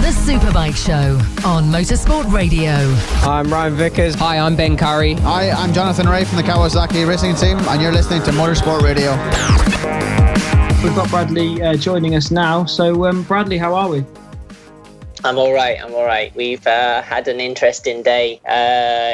The Superbike Show on Motorsport Radio. I'm Ryan Vickers. Hi, I'm Ben Curry. Hi, I'm Jonathan Ray from the Kawasaki Racing Team, and you're listening to Motorsport Radio. We've got Bradley joining us now. So, Bradley, how are we? I'm all right. We've had an interesting day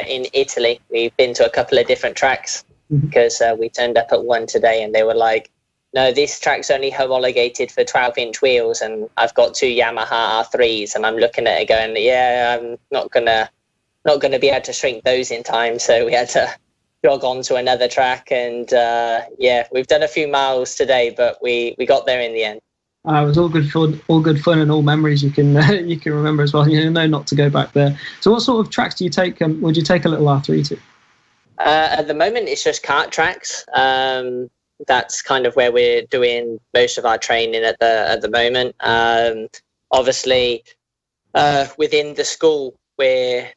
in Italy. We've been to a couple of different tracks because we turned up at one today and they were like, no, this track's only homologated for 12-inch wheels, and I've got two Yamaha R3s, and I'm looking at it going, yeah, I'm not gonna be able to shrink those in time. So we had to jog on to another track, and we've done a few miles today, but we got there in the end. It was all good fun, and all memories you can remember as well. You know not to go back there. So, what sort of tracks do you take? Would you take a little R3 to? At the moment, it's just kart tracks. That's kind of where we're doing most of our training at the moment. Obviously, within the school, we're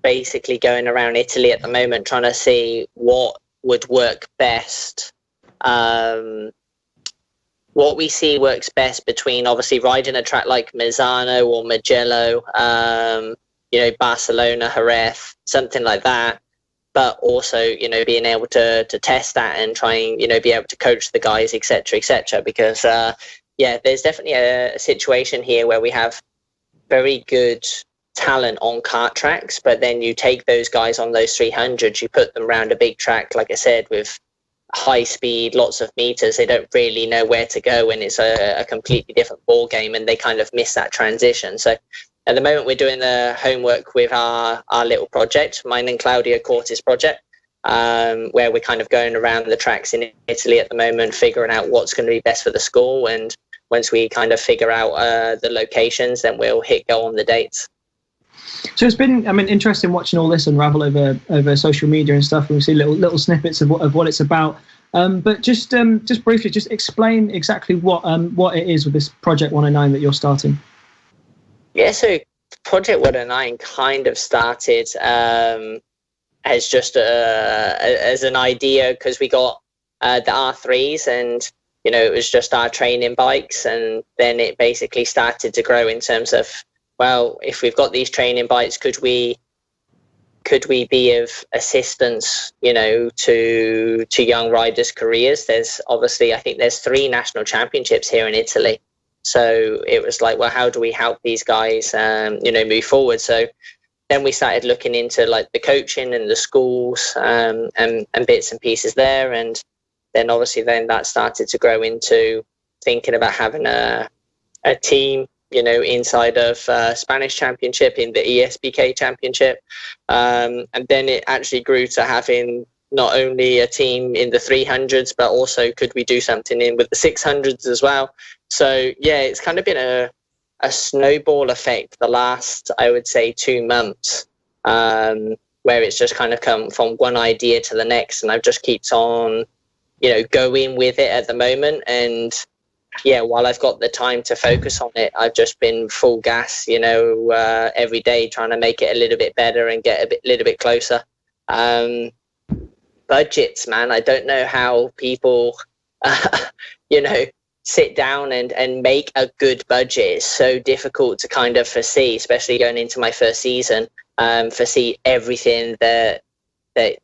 basically going around Italy at the moment trying to see what would work best. What we see works best between obviously riding a track like Misano or Mugello, Barcelona, Jerez, something like that. But also, being able to test that and trying, be able to coach the guys, et cetera, because, there's definitely a situation here where we have very good talent on kart tracks, but then you take those guys on those 300s, you put them around a big track, like I said, with high speed, lots of meters, they don't really know where to go, and it's a completely different ball game, and they kind of miss that transition. So at the moment, we're doing the homework with our little project, mine and Claudia Cortis project, where we're kind of going around the tracks in Italy at the moment, figuring out what's going to be best for the school. And once we kind of figure out the locations, then we'll hit go on the dates. So it's been, interesting watching all this unravel over social media and stuff, and we see little snippets of what it's about. But just briefly, just explain exactly what it is with this Project 109 that you're starting. Yeah, so Project 109 kind of started as just as an idea because we got the R3s, and it was just our training bikes, and then it basically started to grow in terms of, well, if we've got these training bikes, could we be of assistance, to young riders' careers? There's obviously, I think there's 3 national championships here in Italy. So it was like, well, how do we help these guys, move forward? So then we started looking into like the coaching and the schools and bits and pieces there. And then obviously that started to grow into thinking about having a team, inside of Spanish championship, in the ESBK championship. And then it actually grew to having not only a team in the 300s, but also could we do something in with the 600s as well? So, yeah, it's kind of been a snowball effect the last, I would say, 2 months, where it's just kind of come from one idea to the next. And I've just keeps on, going with it at the moment. And, yeah, while I've got the time to focus on it, I've just been full gas, every day trying to make it a little bit better and get a little bit closer. Budgets, man, I don't know how people, sit down and make a good budget. It's so difficult to kind of foresee, especially going into my first season, foresee everything that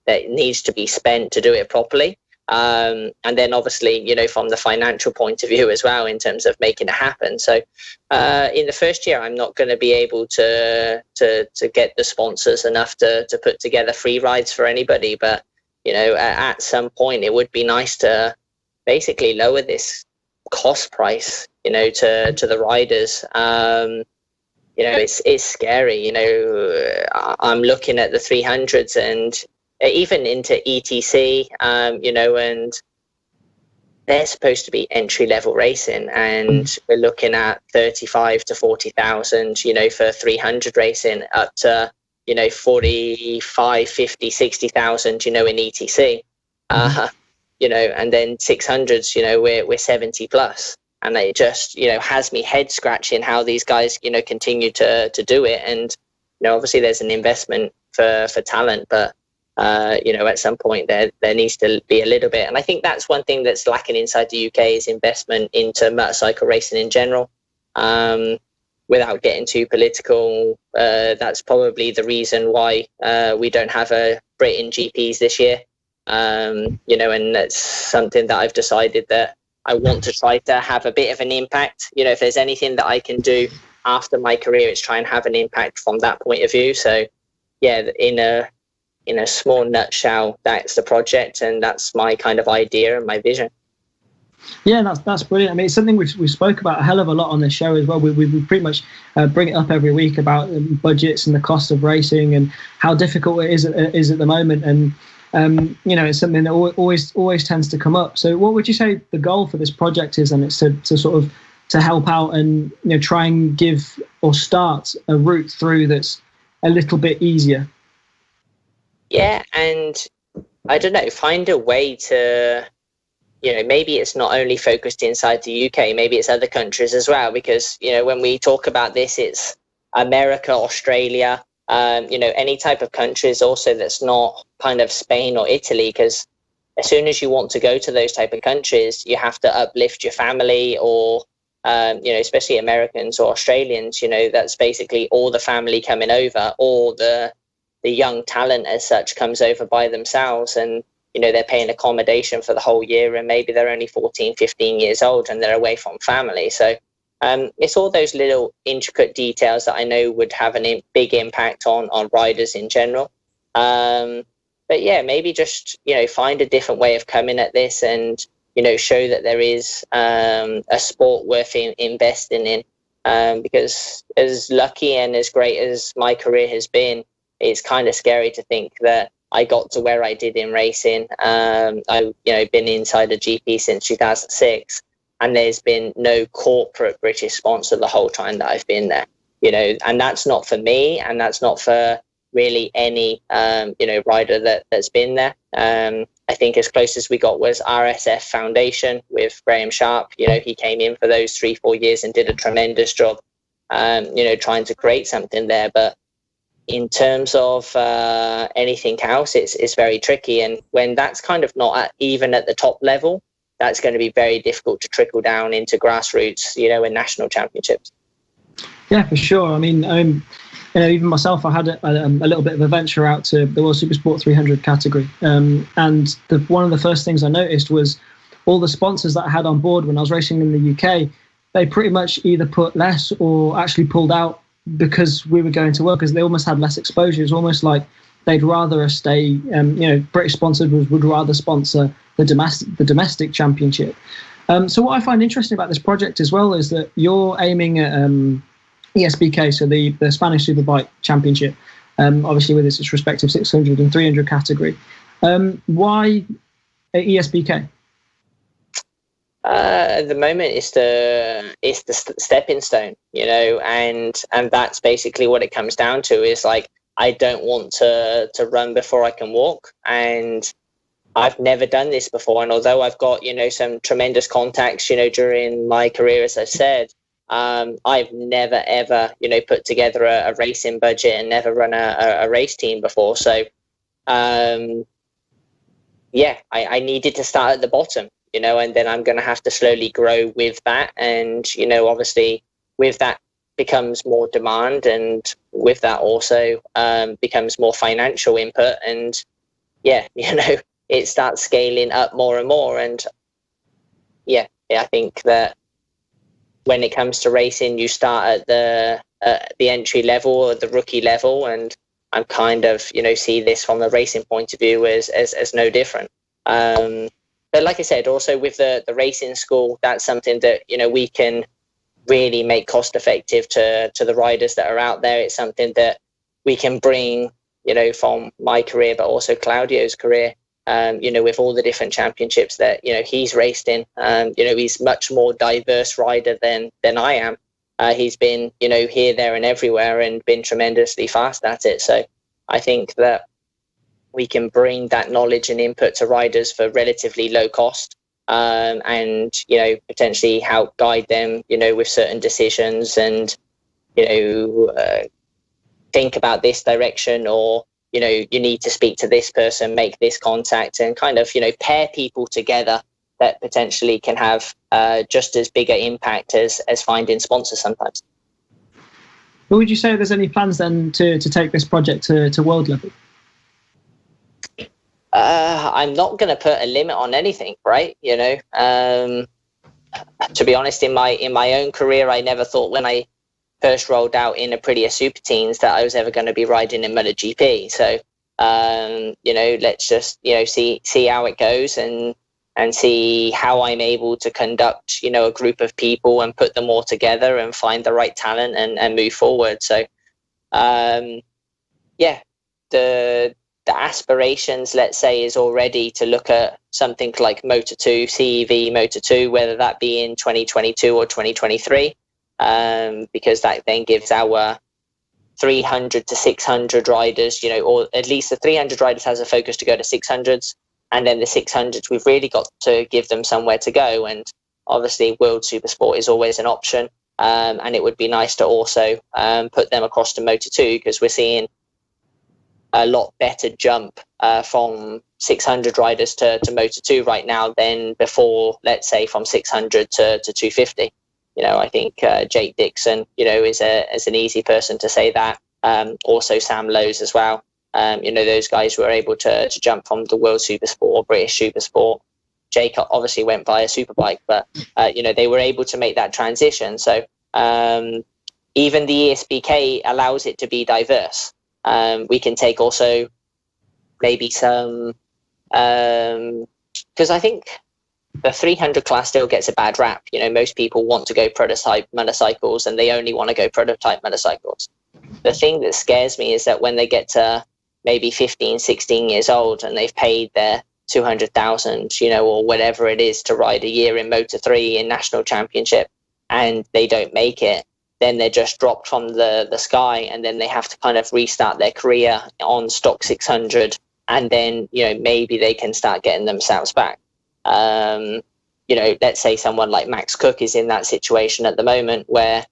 needs to be spent to do it properly. And then obviously, from the financial point of view as well, in terms of making it happen. So in the first year, I'm not going to be able to get the sponsors enough to put together free rides for anybody. But, at some point, it would be nice to basically lower this cost price, to the riders. It's scary. I'm looking at the 300s and even into ETC, and they're supposed to be entry-level racing, and we're looking at 35 to 40,000, for 300 racing, up to 45, 50, 60,000, in ETC. And then 600s, we're 70 plus, and it just, has me head scratching how these guys, continue to do it. And, obviously there's an investment for talent, but, at some point there needs to be a little bit. And I think that's one thing that's lacking inside the UK is investment into motorcycle racing in general. without getting too political, that's probably the reason why we don't have a Britain GPs this year. And that's something that I've decided that I want to try to have a bit of an impact. If there's anything that I can do after my career, it's try and have an impact from that point of view. So yeah, in a small nutshell, that's the project, and that's my kind of idea and my vision. Yeah, that's brilliant. I mean, it's something we spoke about a hell of a lot on this show as well. We pretty much bring it up every week about budgets and the cost of racing and how difficult it is at the moment. And it's something that always tends to come up. So, what would you say the goal for this project is? And it's to sort of to help out and try and give or start a route through that's a little bit easier. Yeah, and I don't know, find a way to. Maybe it's not only focused inside the UK, maybe it's other countries as well, because, when we talk about this, it's America, Australia, any type of countries also that's not kind of Spain or Italy, because as soon as you want to go to those type of countries, you have to uplift your family or, especially Americans or Australians, that's basically all the family coming over, or the young talent as such comes over by themselves, and they're paying accommodation for the whole year, and maybe they're only 14, 15 years old and they're away from family. So it's all those little intricate details that I know would have a big impact on riders in general. But yeah, maybe just, find a different way of coming at this and, show that there is a sport worth investing in. Because as lucky and as great as my career has been, it's kind of scary to think that I got to where I did in racing. I've been inside a GP since 2006, and there's been no corporate British sponsor the whole time that I've been there. And that's not for me, and that's not for really any rider that's been there. I think as close as we got was RSF Foundation with Graham Sharp. He came in for those 3-4 years and did a tremendous job, trying to create something there. But in terms of anything else, it's very tricky. And when that's kind of not even at the top level, that's going to be very difficult to trickle down into grassroots, in national championships. Yeah, for sure. I mean, even myself, I had a little bit of a venture out to the World Supersport 300 category. And one of the first things I noticed was all the sponsors that I had on board when I was racing in the UK, they pretty much either put less or actually pulled out because we were going to work, because they almost had less exposure. It's almost like they'd rather us stay, British sponsors would rather sponsor the domestic championship. So what I find interesting about this project as well is that you're aiming at ESBK, so the Spanish Superbike Championship, obviously with its respective 600 and 300 category. Why ESBK? At the moment, it's the stepping stone, and that's basically what it comes down to. Is like, I don't want to run before I can walk, and I've never done this before. And although I've got some tremendous contacts, during my career, as I said, I've never ever put together a racing budget and never run a race team before. So I needed to start at the bottom. And then I'm going to have to slowly grow with that. And, obviously with that becomes more demand, and with that also becomes more financial input. And it starts scaling up more and more. And I think that when it comes to racing, you start at the entry level or the rookie level. And I'm kind of, see this from a racing point of view as no different. But like I said, also with the racing school, that's something that, we can really make cost effective to the riders that are out there. It's something that we can bring, from my career, but also Claudio's career, with all the different championships that, he's raced in. He's much more diverse rider than I am. He's been, here, there and everywhere and been tremendously fast at it. So I think that we can bring that knowledge and input to riders for relatively low cost, and potentially help guide them with certain decisions, and think about this direction, or you need to speak to this person, make this contact, and kind of pair people together that potentially can have just as big an impact as finding sponsors sometimes. But would you say there's any plans then to take this project to world level? I'm not going to put a limit on anything, right? To be honest, in my own career, I never thought when I first rolled out in Aprilia Super Teens that I was ever going to be riding in MotoGP. So, let's just, see how it goes and see how I'm able to conduct, a group of people and put them all together and find the right talent and move forward. So, the aspirations, let's say, is already to look at something like Moto2, CEV Moto2, whether that be in 2022 or 2023, because that then gives our 300 to 600 riders, or at least the 300 riders has a focus to go to 600s, and then the 600s, we've really got to give them somewhere to go. And obviously World Supersport is always an option, and it would be nice to also put them across to Moto2, because we're seeing a lot better jump from 600 riders to Moto2 right now than before, let's say from 600 to 250. I think Jake Dixon, is an easy person to say that. Also Sam Lowes as well. Those guys were able to jump from the World Supersport or British Supersport. Jake obviously went via Superbike, but they were able to make that transition. So even the ESBK allows it to be diverse. We can take also maybe some, because I think the 300 class still gets a bad rap. Most people want to go prototype motorcycles and they only want to go prototype motorcycles. The thing that scares me is that when they get to maybe 15, 16 years old and they've paid their 200,000, or whatever it is to ride a year in Moto3 in national championship, and they don't make it, then they're just dropped from the sky, and then they have to kind of restart their career on stock 600, and then maybe they can start getting themselves back. Let's say someone like Max Cook is in that situation at the moment where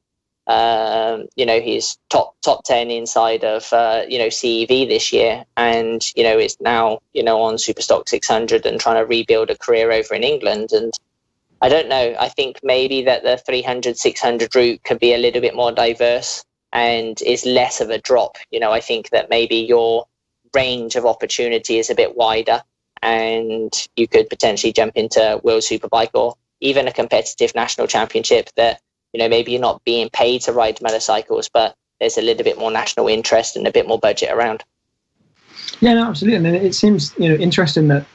he's top 10 inside of CEV this year, and is now on Superstock 600 and trying to rebuild a career over in England. And I don't know. I think maybe that the 300, 600 route could be a little bit more diverse and is less of a drop. I think that maybe your range of opportunity is a bit wider, and you could potentially jump into World Superbike or even a competitive national championship that, maybe you're not being paid to ride motorcycles, but there's a little bit more national interest and a bit more budget around. Yeah, no, absolutely. And it seems interesting that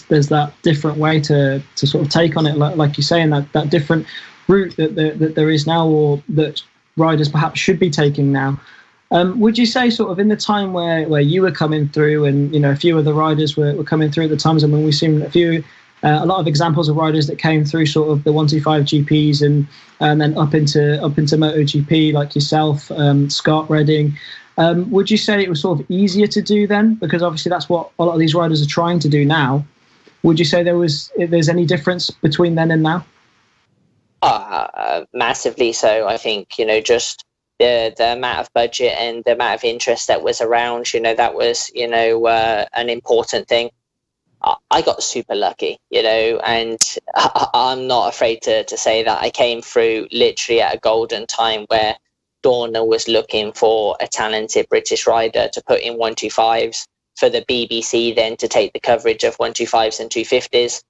there's that different way to sort of take on it, like you say, and that different route that there is now, or that riders perhaps should be taking now. Would you say sort of in the time where you were coming through, and a few of the riders were coming through at the times, and when we've seen a lot of examples of riders that came through sort of the 125 GPs and then up into MotoGP, like yourself, Scott Redding. Would you say it was sort of easier to do then? Because obviously that's what a lot of these riders are trying to do now. Would you say there's any difference between then and now? Massively so. I think, just the amount of budget and the amount of interest that was around, that was, an important thing. I got super lucky, and I'm not afraid to say that I came through literally at a golden time where Dorna was looking for a talented British rider to put in 125s for the BBC, then to take the coverage of 125s and 250s.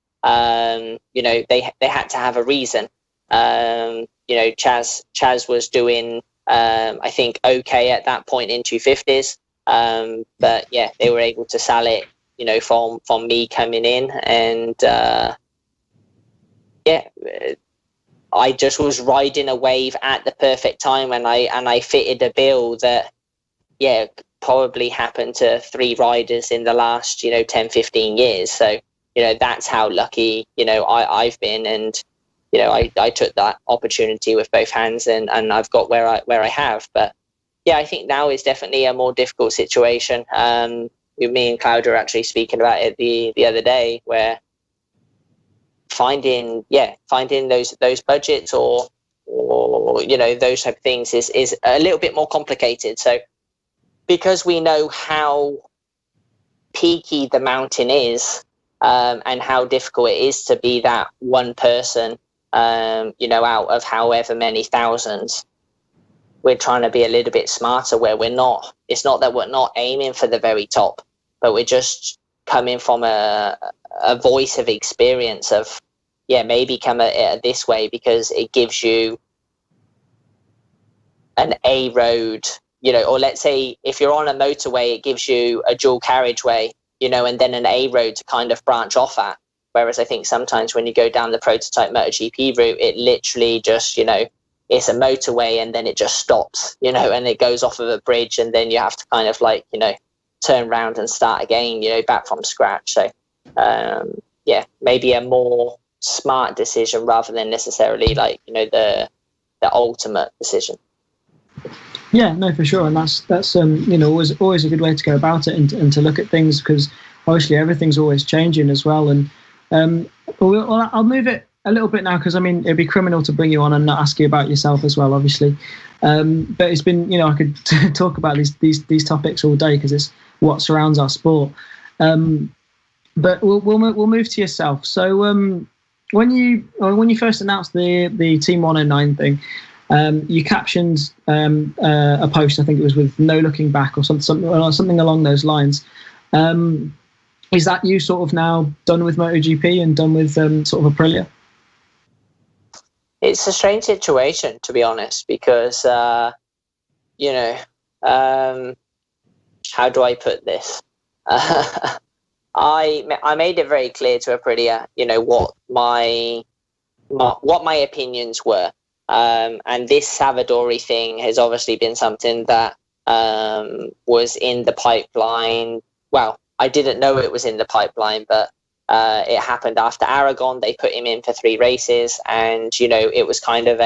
They had to have a reason. Chaz was doing, I think, okay at that point in 250s. But yeah, they were able to sell it, from me coming in, and I just was riding a wave at the perfect time, and I fitted a bill that, probably happened to 3 riders in the last, 10, 15 years. So, that's how lucky, I've been, and, I took that opportunity with both hands, and I've got where I have. But yeah, I think now is definitely a more difficult situation. Me and Cloud are actually speaking about it the other day, where finding those budgets or those type of things is a little bit more complicated. So because we know how peaky the mountain is, and how difficult it is to be that one person, out of however many thousands, we're trying to be a little bit smarter, where it's not that we're not aiming for the very top, but we're just coming from a voice of experience of, maybe come at it this way because it gives you an A road, or let's say if you're on a motorway, it gives you a dual carriageway, and then an A road to kind of branch off at. Whereas I think sometimes when you go down the prototype MotoGP route, it literally just, it's a motorway and then it just stops, and it goes off of a bridge, and then you have to kind of like, turn around and start again, back from scratch. So, maybe a more smart decision rather than necessarily like, the ultimate decision. Yeah, no, for sure. And that's always a good way to go about it and to look at things, because obviously everything's always changing as well. And I'll move it a little bit now, because I mean, it'd be criminal to bring you on and not ask you about yourself as well, obviously. But it's been, I could talk about these topics all day because it's what surrounds our sport. But we'll move to yourself. So when you first announced the Team 109 thing, you captioned a post, I think it was with "No looking back" or something along those lines. Is that you sort of now done with MotoGP and done with sort of Aprilia? It's a strange situation, to be honest, because how do I put this? I made it very clear to Aprilia, what my opinions were. And this Savadori thing has obviously been something that was in the pipeline. Well, I didn't know it was in the pipeline, but it happened after Aragon. They put him in for 3 races, and it was kind of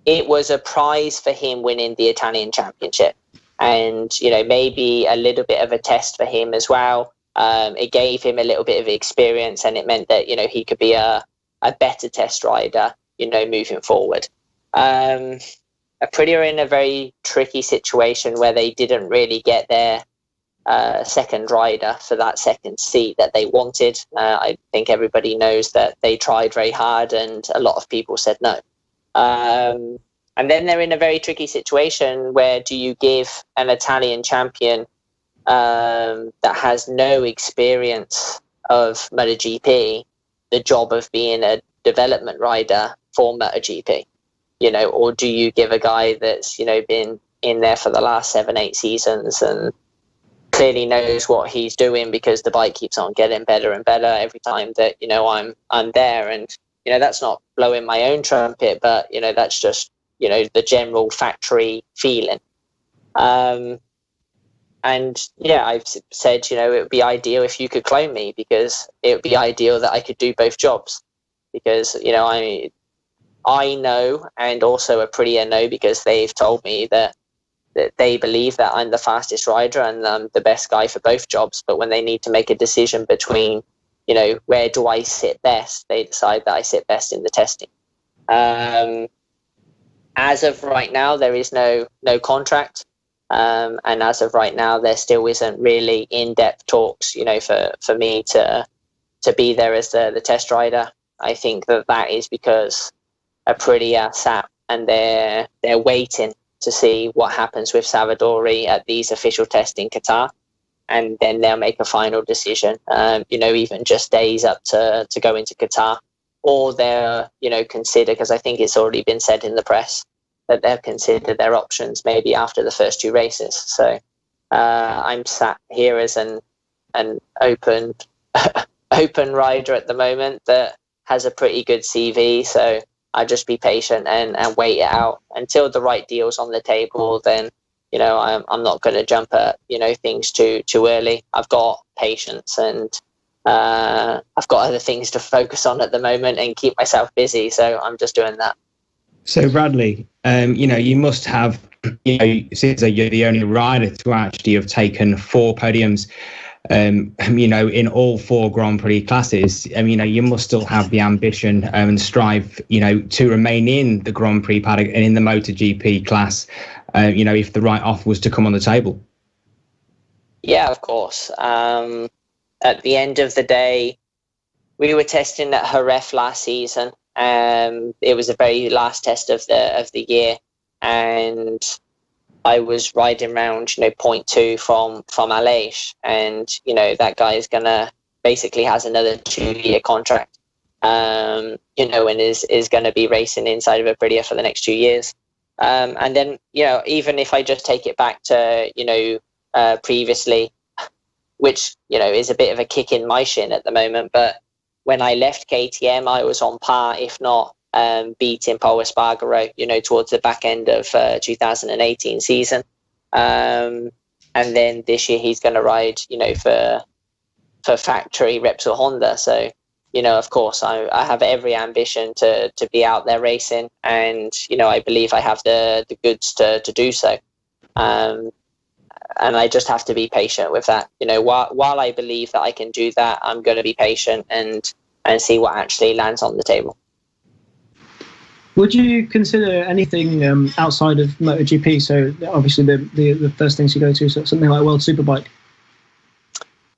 it was a prize for him winning the Italian championship, and maybe a little bit of a test for him as well. It gave him a little bit of experience, and it meant that he could be a better test rider, moving forward. Aprilia are in a very tricky situation where they didn't really get their second rider for that second seat that they wanted. I think everybody knows that they tried very hard and a lot of people said no. And then they're in a very tricky situation where do you give an Italian champion that has no experience of MotoGP the job of being a development rider for MotoGP, or do you give a guy that's, been in there for the last 7-8 seasons and clearly knows what he's doing because the bike keeps on getting better and better every time that, I'm there. And, that's not blowing my own trumpet, but, that's just, the general factory feeling. And I've said, it would be ideal if you could clone me, because it would be ideal that I could do both jobs, because, I know, and also Aprilia know, because they've told me that they believe that I'm the fastest rider and I'm the best guy for both jobs. But when they need to make a decision between, where do I sit best, they decide that I sit best in the testing. As of right now, there is no contract. And as of right now, there still isn't really in-depth talks, for me to be there as the test rider. I think that is because Aprilia sat and they're waiting to see what happens with Savadori at these official tests in Qatar, and then they'll make a final decision. Even just days up to go into Qatar, or they'll consider, because I think it's already been said in the press that they'll consider their options maybe after the first 2 races. So I'm sat here as an open rider at the moment that has a pretty good CV. So I'll just be patient and wait it out until the right deal's on the table. Then, I'm not going to jump at, things too early. I've got patience, and I've got other things to focus on at the moment and keep myself busy. So I'm just doing that. So Bradley, you must have, since you're the only rider to actually have taken 4 podiums, in all 4 Grand Prix classes. You must still have the ambition and strive, to remain in the Grand Prix paddock and in the MotoGP class, if the right offer was to come on the table. Yeah, of course. At the end of the day, we were testing at Jerez last season, It was the very last test of the year, and I was riding around, 0.2 from Aleix, and that guy is gonna basically has another 2-year contract, and is going to be racing inside of Aprilia for the next 2 years. And then, even if I just take it back to, previously, which, is a bit of a kick in my shin at the moment, but when I left KTM, I was on par, if not beating Paul Espargaro, towards the back end of 2018 season. And then this year he's going to ride, for factory Repsol Honda. So, of course, I have every ambition to be out there racing, and I believe I have the goods to do so. And I just have to be patient with that. While I believe that I can do that, I'm going to be patient and see what actually lands on the table. Would you consider anything outside of MotoGP? So obviously the first things you go to is something like World Superbike.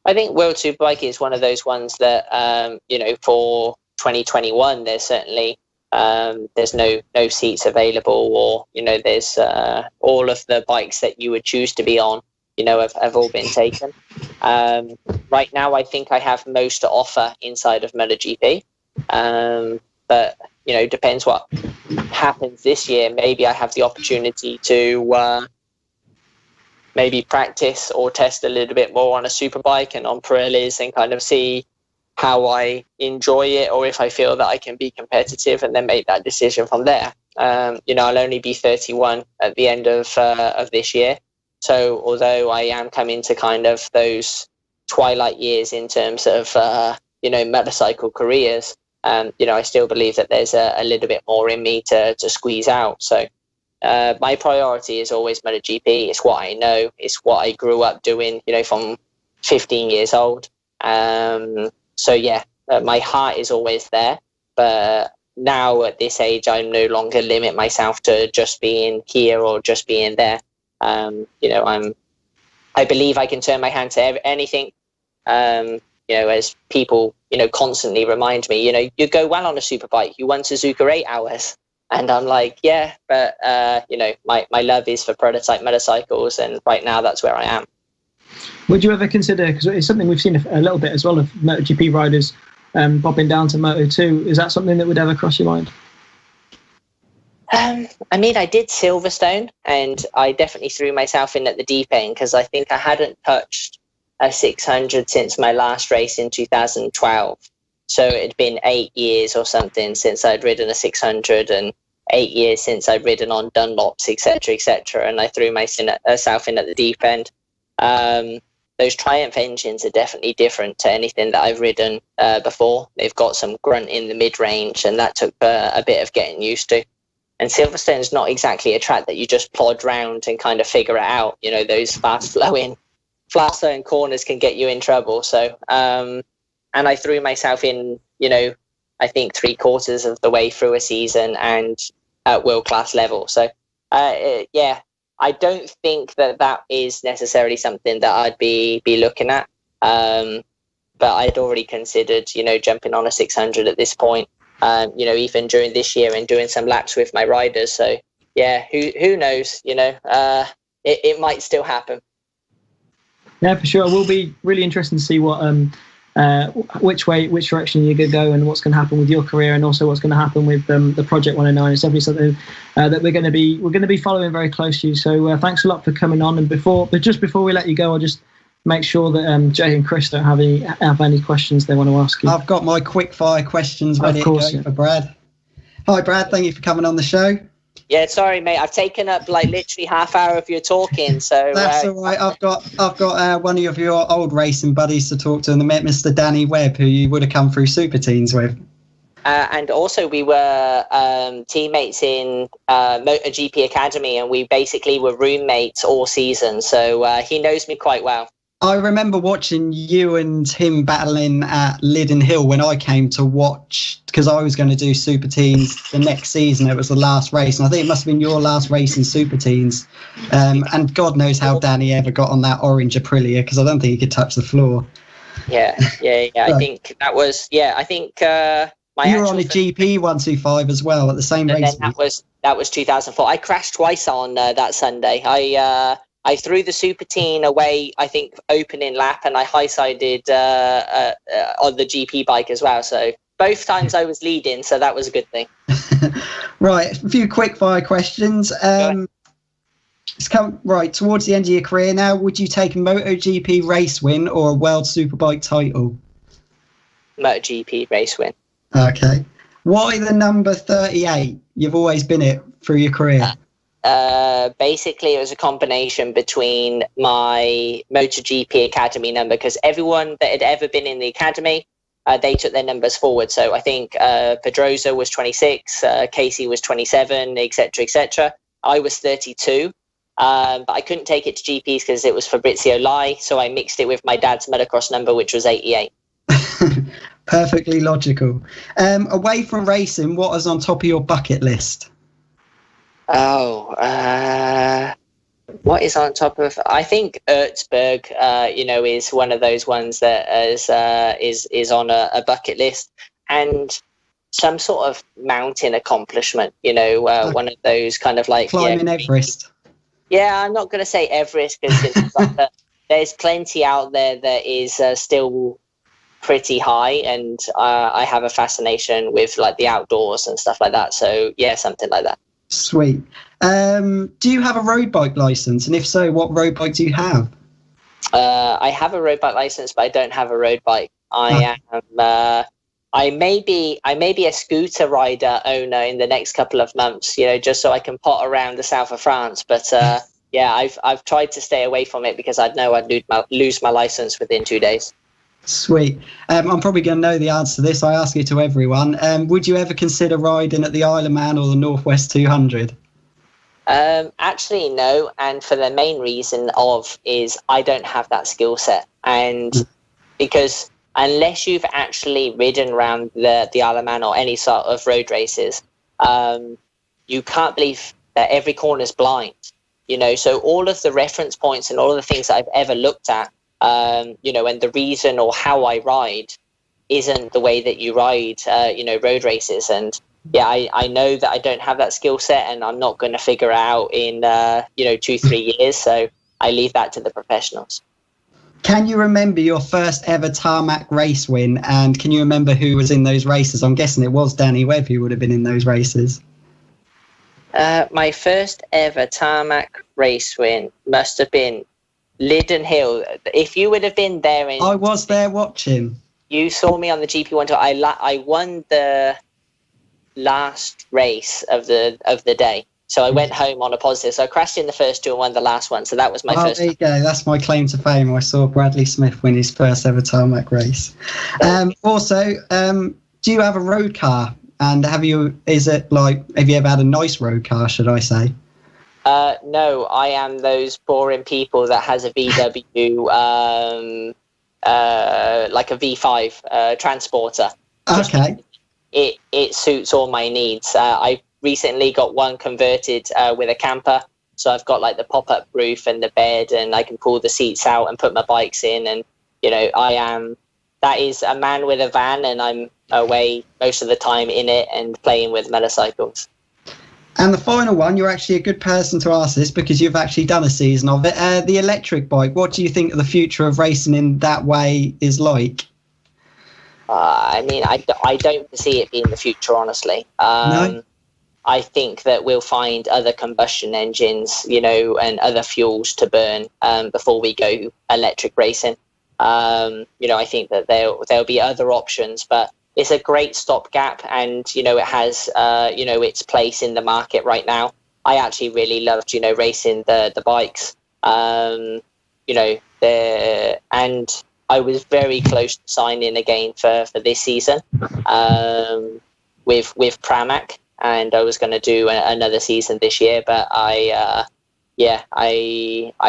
I think World Superbike is one of those ones that, for 2021, there's certainly there's no seats available, or, there's all of the bikes that you would choose to be on, have all been taken. Right now, I think I have most to offer inside of MotoGP. But, depends what happens this year. Maybe I have the opportunity to maybe practice or test a little bit more on a superbike and on Pirellis, and kind of see how I enjoy it, or if I feel that I can be competitive, and then make that decision from there. I'll only be 31 at the end of this year. So although I am coming to kind of those twilight years in terms of, motorcycle careers, I still believe that there's a little bit more in me to squeeze out. So my priority is always MotoGP. It's what I know. It's what I grew up doing, from 15 years old. So yeah, my heart is always there. But now at this age, I no longer limit myself to just being here or just being there. I believe I can turn my hand to anything. As people, constantly remind me, you go well on a superbike. You won Suzuka 8 hours. And I'm like, yeah, but, my love is for prototype motorcycles. And right now that's where I am. Would you ever consider, because it's something we've seen a little bit as well of MotoGP riders bobbing down to Moto2. Is that something that would ever cross your mind? I did Silverstone, and I definitely threw myself in at the deep end, because I think I hadn't touched a 600 since my last race in 2012. So it'd been 8 years or something since I'd ridden a 600, and 8 years since I'd ridden on Dunlops, etc. And I threw myself in at the deep end. Those Triumph engines are definitely different to anything that I've ridden before. They've got some grunt in the mid-range, and that took a bit of getting used to. And Silverstone's not exactly a track that you just plod round and kind of figure it out. Those fast-flowing corners can get you in trouble. So, and I threw myself in, I think 3/4 of the way through a season and at world-class level. So, I don't think that is necessarily something that I'd be looking at. But I'd already considered, jumping on a 600 at this point. Even during this year, and doing some laps with my riders. So yeah, who knows? It might still happen. Yeah, for sure. It will be really interesting to see what which direction you're going to go, and what's going to happen with your career, and also what's going to happen with the Project 109. It's definitely something that we're going to be following very closely. So thanks a lot for coming on. And just before we let you go, I'll just make sure that Jay and Chris don't have any questions they want to ask you. I've got my quick fire questions ready for Brad. Hi Brad, thank you for coming on the show. Yeah, sorry mate, I've taken up literally half hour of your talking, so that's all right. I've got one of your old racing buddies to talk to, and I met Mr. Danny Webb, who you would have come through Super Teens with. And also we were teammates in MotoGP Academy, and we basically were roommates all season, so he knows me quite well. I remember watching you and him battling at Lydden Hill when I came to watch, because I was going to do Super Teens the next season. It was the last race, and I think it must have been your last race in Super Teens. And God knows how Danny ever got on that orange Aprilia, because I don't think he could touch the floor. Yeah. I think that was, I think You were on a GP 125 as well at the same race. That was 2004. I crashed twice on that Sunday. I threw the Super Teen away, I think, opening lap, and I high-sided on the GP bike as well. So both times I was leading, so that was a good thing. Right, a few quick-fire questions. It's come right towards the end of your career now. Would you take a MotoGP race win or a World Superbike title? MotoGP race win. Okay. Why the number 38? You've always been it through your career. Basically, it was a combination between my MotoGP Academy number, because everyone that had ever been in the Academy, they took their numbers forward. So I think Pedrosa was 26, Casey was 27, etc., etc. I was 32, but I couldn't take it to GPs because it was Fabrizio Lai, so I mixed it with my dad's motocross number, which was 88. Perfectly logical. Away from racing, what is on top of your bucket list? What is on top of? I think Erzberg, is one of those ones that is on a bucket list, and some sort of mountain accomplishment. One of those kind of like climbing Everest. Yeah, I'm not going to say Everest because there's plenty out there that is still pretty high, and I have a fascination with like the outdoors and stuff like that. So yeah, something like that. Sweet. Do you have a road bike license? And if so, what road bike do you have? I have a road bike license, but I don't have a road bike. I may be a scooter rider owner in the next couple of months, just so I can pot around the south of France. But yeah, I've tried to stay away from it because I know I'd lose my license within 2 days. Sweet. I'm probably going to know the answer to this. I ask it to everyone. Would you ever consider riding at the Isle of Man or the Northwest 200? Actually, no. And for the main reason is I don't have that skill set. And because unless you've actually ridden around the Isle of Man or any sort of road races, you can't believe that every corner is blind. So all of the reference points and all of the things that I've ever looked at, and the reason or how I ride isn't the way that you ride, road races. And yeah, I know that I don't have that skill set, and I'm not going to figure it out in 2-3 years. So I leave that to the professionals. Can you remember your first ever Tarmac race win? And can you remember who was in those races? I'm guessing it was Danny Webb who would have been in those races. My first ever Tarmac race win must have been Lydden Hill. If you would have been there, I was there watching. You saw me on the GP1 tour. I won the last race of the day, so I went home on a positive. So I crashed in the first two and won the last one. So that was my first. There you go. That's my claim to fame. I saw Bradley Smith win his first ever Tarmac race. Also, do you have a road car? And have you ever had a nice road car? Should I say? No, I am those boring people that has a VW, like a V5 transporter. Okay. It suits all my needs. I recently got one converted with a camper, so I've got like the pop-up roof and the bed, and I can pull the seats out and put my bikes in. And that is a man with a van, and I'm away most of the time in it and playing with motorcycles. And the final one, you're actually a good person to ask this because you've actually done a season of it. The electric bike, what do you think the future of racing in that way is like? I don't see it being the future, honestly. No? I think that we'll find other combustion engines, and other fuels to burn before we go electric racing. I think that there'll be other options, but it's a great stopgap, and it has its place in the market right now. I actually really loved racing the bikes, and I was very close to signing again for this season with Tarmac, and I was going to do another season this year, but I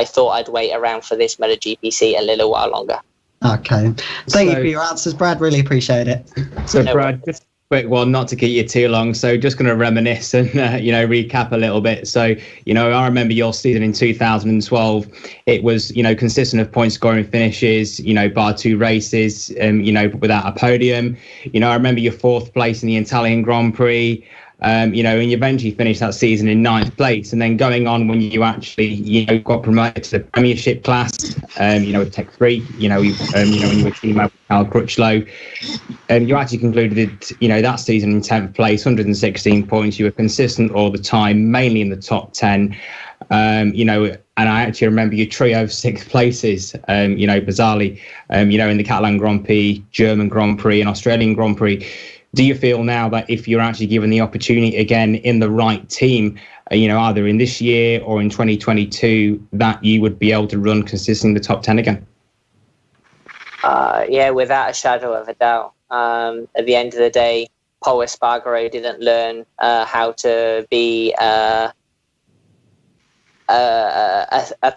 thought I'd wait around for this MotoGP seat a little while longer. Okay. Thank you for your answers, Brad. Really appreciate it. So, Brad, quick one, not to keep you too long. So just going to reminisce and, recap a little bit. So, I remember your season in 2012. It was, consistent of point scoring finishes, bar 2 races, without a podium. I remember your 4th place in the Italian Grand Prix. And you eventually finished that season in 9th place, and then going on when you actually, got promoted to the Premiership class, with Tech 3, when you were team up with Cal Crutchlow, you actually concluded, that season in 10th place, 116 points. You were consistent all the time, mainly in the top 10. And I actually remember your trio of 6th places, bizarrely, in the Catalan Grand Prix, German Grand Prix, and Australian Grand Prix. Do you feel now that if you're actually given the opportunity again in the right team, either in this year or in 2022, that you would be able to run consistently the top 10 again? Yeah, without a shadow of a doubt. At the end of the day, Paul Espargaro didn't learn how to be a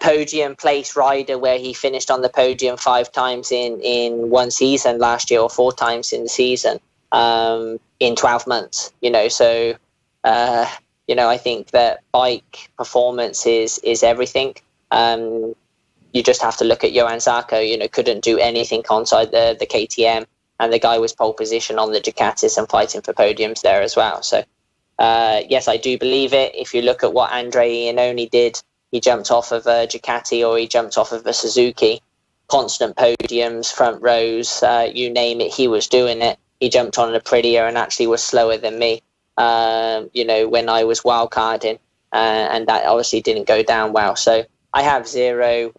podium place rider where he finished on the podium 5 times in one season last year, or 4 times in the season. In 12 months, so, I think that bike performance is everything. You just have to look at Johan Zarco, couldn't do anything inside the KTM, and the guy was pole position on the Ducatis and fighting for podiums there as well. So, yes, I do believe it. If you look at what Andrea Iannone did, he jumped off of a Ducati or he jumped off of a Suzuki, constant podiums, front rows, you name it, he was doing it. He jumped on an Aprilia and actually was slower than me, when I was wildcarding, and that obviously didn't go down well. So I have zero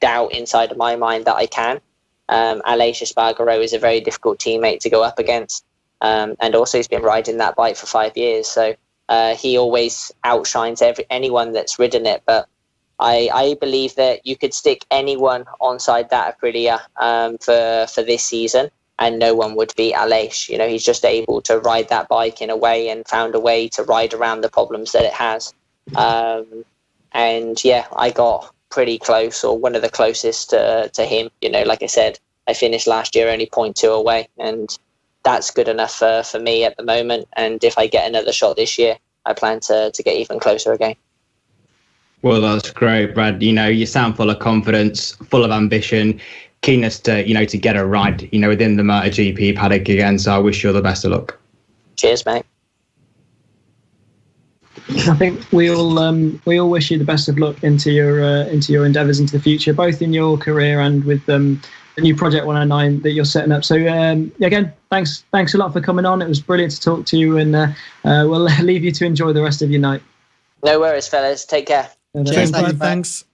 doubt inside of my mind that I can. Aleix Espargaro is a very difficult teammate to go up against, and also he's been riding that bike for 5 years. So he always outshines anyone that's ridden it. But I believe that you could stick anyone onside that Aprilia for this season, and no one would beat Aleix. He's just able to ride that bike in a way and found a way to ride around the problems that it has. And yeah, I got pretty close, or one of the closest to him. Like I said, I finished last year only 0.2 away, and that's good enough for me at the moment. And if I get another shot this year, I plan to get even closer again. Well, that's great, Brad. You sound full of confidence, full of ambition, keenness to, to get a ride, within the MotoGP paddock again. So I wish you all the best of luck. Cheers, mate. I think we all wish you the best of luck into your endeavours into the future, both in your career and with the new Project 109 that you're setting up. So again, thanks a lot for coming on. It was brilliant to talk to you, and we'll leave you to enjoy the rest of your night. No worries, fellas. Take care. Cheers, Brad. Thanks.